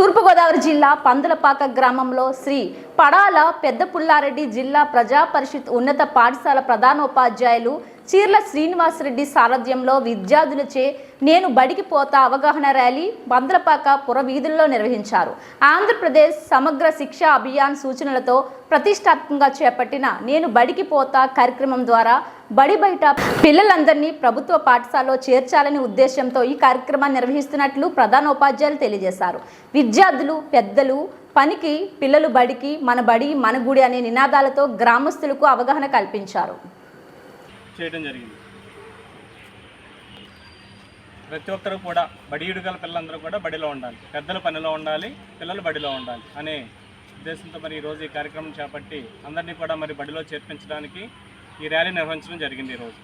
తూర్పుగోదావరి జిల్లా పందులపాక గ్రామంలో శ్రీ పడాల పెద్ద పుల్లారెడ్డి జిల్లా ప్రజా పరిషత్ ఉన్నత పాఠశాల ప్రధానోపాధ్యాయులు చీర్ల శ్రీనివాసరెడ్డి సారథ్యంలో విద్యార్థులచే నేను బడికి పోతా అవగాహన ర్యాలీ పందులపాక పురవీధుల్లో నిర్వహించారు. ఆంధ్రప్రదేశ్ సమగ్ర శిక్షా అభియాన్ సూచనలతో ప్రతిష్టాత్మకంగా చేపట్టిన నేను బడికి పోతా కార్యక్రమం ద్వారా బడి బయట పిల్లలందరినీ ప్రభుత్వ పాఠశాలలో చేర్చాలనే ఉద్దేశంతో ఈ కార్యక్రమాన్ని నిర్వహిస్తున్నట్లు ప్రధానోపాధ్యాయులు తెలియజేశారు. విద్యార్థులు, పెద్దలు పనికి, పిల్లలు బడికి, మన బడి మన గుడి అనే నినాదాలతో గ్రామస్తులకు అవగాహన కల్పించారు. చేయడం జరిగింది. ప్రతి ఒక్కరు కూడా బడియుడు గల పిల్లలందరూ కూడా బడిలో ఉండాలి, పెద్దలు పనిలో ఉండాలి, పిల్లలు బడిలో ఉండాలి అనే ఉద్దేశంతో మరి ఈరోజు ఈ కార్యక్రమం చేపట్టి అందరినీ కూడా మరి బడిలో చేర్పించడానికి ఈ ర్యాలీ నిర్వహించడం జరిగింది. ఈరోజు